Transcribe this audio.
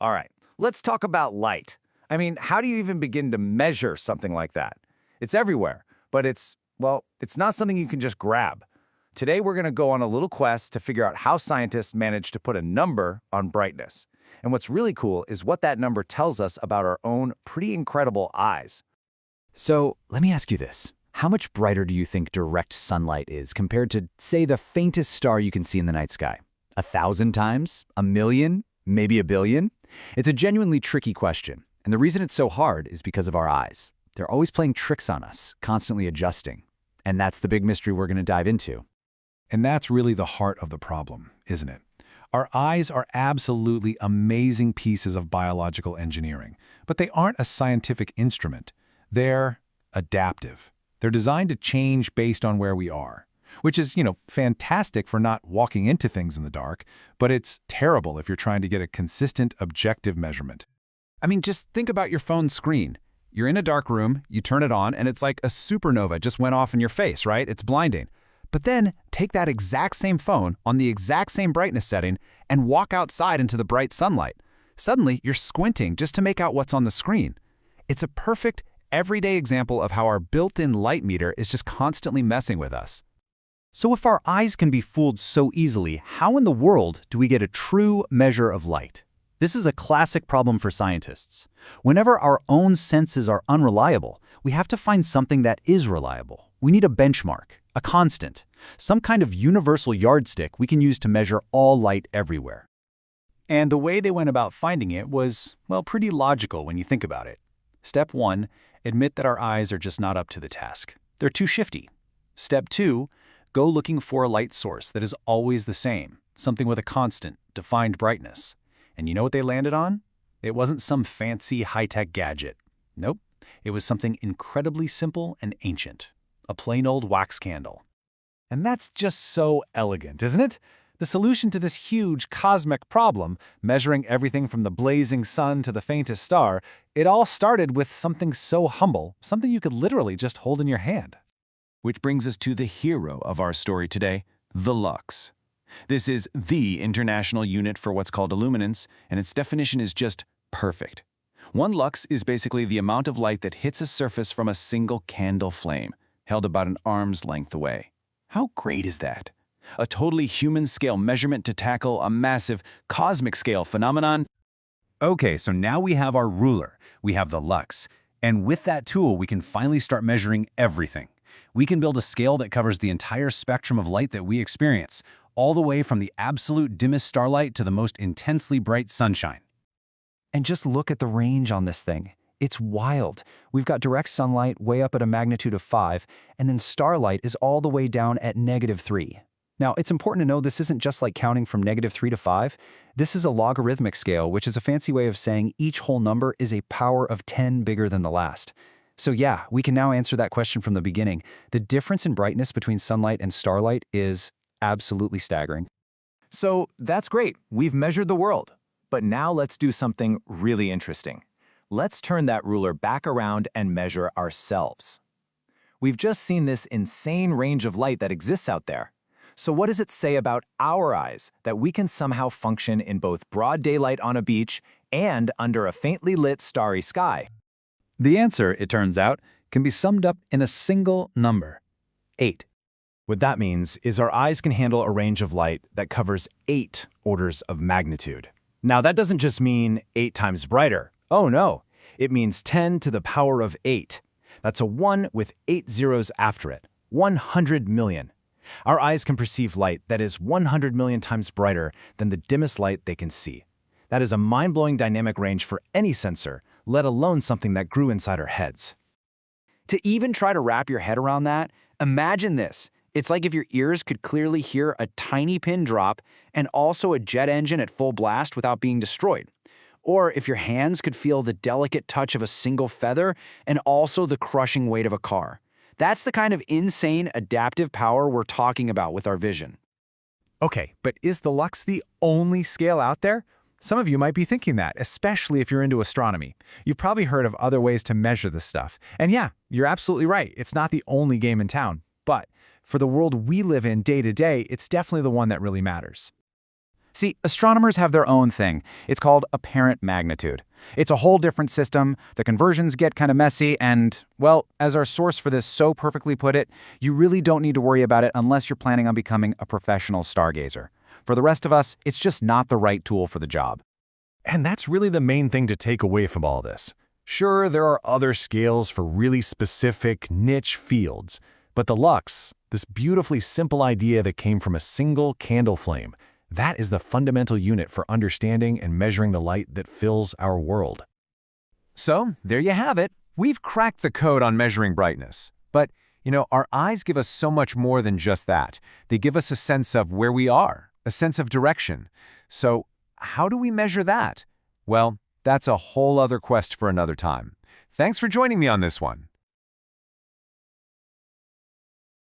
All right, let's talk about light. I mean, how do you even begin to measure something like that? It's everywhere, but it's not something you can just grab. Today, we're going to go on a little quest to figure out how scientists manage to put a number on brightness. And what's really cool is what that number tells us about our own pretty incredible eyes. So let me ask you this. How much brighter do you think direct sunlight is compared to, say, the faintest star you can see in the night sky? 1,000 times? 1,000,000? Maybe 1,000,000,000? It's a genuinely tricky question, and the reason it's so hard is because of our eyes. They're always playing tricks on us, constantly adjusting. And that's the big mystery we're going to dive into. And that's really the heart of the problem, isn't it? Our eyes are absolutely amazing pieces of biological engineering, but they aren't a scientific instrument. They're adaptive. They're designed to change based on where we are, which is, fantastic for not walking into things in the dark, but it's terrible if you're trying to get a consistent, objective measurement. I mean, just think about your phone's screen. You're in a dark room, you turn it on, and it's like a supernova just went off in your face, right? It's blinding. But then take that exact same phone on the exact same brightness setting and walk outside into the bright sunlight. Suddenly, you're squinting just to make out what's on the screen. It's a perfect, everyday example of how our built-in light meter is just constantly messing with us. So if our eyes can be fooled so easily, how in the world do we get a true measure of light? This is a classic problem for scientists. Whenever our own senses are unreliable, we have to find something that is reliable. We need a benchmark, a constant, some kind of universal yardstick we can use to measure all light everywhere. And the way they went about finding it was, well, pretty logical when you think about it. Step 1, admit that our eyes are just not up to the task. They're too shifty. Step 2, go looking for a light source that is always the same, something with a constant, defined brightness. And you know what they landed on? It wasn't some fancy high-tech gadget. Nope, it was something incredibly simple and ancient. A plain old wax candle. And that's just so elegant, isn't it? The solution to this huge cosmic problem, measuring everything from the blazing sun to the faintest star, it all started with something so humble, something you could literally just hold in your hand. Which brings us to the hero of our story today, the lux. This is the international unit for what's called illuminance, and its definition is just perfect. 1 lux is basically the amount of light that hits a surface from a single candle flame, held about an arm's length away. How great is that? A totally human-scale measurement to tackle a massive cosmic-scale phenomenon? Okay, so now we have our ruler, we have the lux, and with that tool we can finally start measuring everything. We can build a scale that covers the entire spectrum of light that we experience, all the way from the absolute dimmest starlight to the most intensely bright sunshine. And just look at the range on this thing. It's wild. We've got direct sunlight way up at a magnitude of 5, and then starlight is all the way down at -3. Now, it's important to know this isn't just like counting from -3 to 5. This is a logarithmic scale, which is a fancy way of saying each whole number is a power of 10 bigger than the last. So yeah, we can now answer that question from the beginning. The difference in brightness between sunlight and starlight is absolutely staggering. So that's great. We've measured the world. But now let's do something really interesting. Let's turn that ruler back around and measure ourselves. We've just seen this insane range of light that exists out there. So what does it say about our eyes that we can somehow function in both broad daylight on a beach and under a faintly lit starry sky? The answer, it turns out, can be summed up in a single number: 8. What that means is our eyes can handle a range of light that covers 8 orders of magnitude. Now, that doesn't just mean 8 times brighter. Oh no, it means 10 to the power of 8. That's a 1 with 8 zeros after it. 100 million. Our eyes can perceive light that is 100 million times brighter than the dimmest light they can see. That is a mind-blowing dynamic range for any sensor, let alone something that grew inside our heads. To even try to wrap your head around that, imagine this. It's like if your ears could clearly hear a tiny pin drop and also a jet engine at full blast without being destroyed. Or if your hands could feel the delicate touch of a single feather and also the crushing weight of a car. That's the kind of insane adaptive power we're talking about with our vision. Okay, but is the lux the only scale out there? Some of you might be thinking that, especially if you're into astronomy. You've probably heard of other ways to measure this stuff. And yeah, you're absolutely right. It's not the only game in town. But for the world we live in day to day, it's definitely the one that really matters. See, astronomers have their own thing. It's called apparent magnitude. It's a whole different system, the conversions get kind of messy, and, well, as our source for this so perfectly put it, you really don't need to worry about it unless you're planning on becoming a professional stargazer. For the rest of us, it's just not the right tool for the job. And that's really the main thing to take away from all this. Sure, there are other scales for really specific, niche fields, but the lux, this beautifully simple idea that came from a single candle flame, that is the fundamental unit for understanding and measuring the light that fills our world. So, there you have it. We've cracked the code on measuring brightness. But, our eyes give us so much more than just that. They give us a sense of where we are, a sense of direction. So, how do we measure that? Well, that's a whole other quest for another time. Thanks for joining me on this one.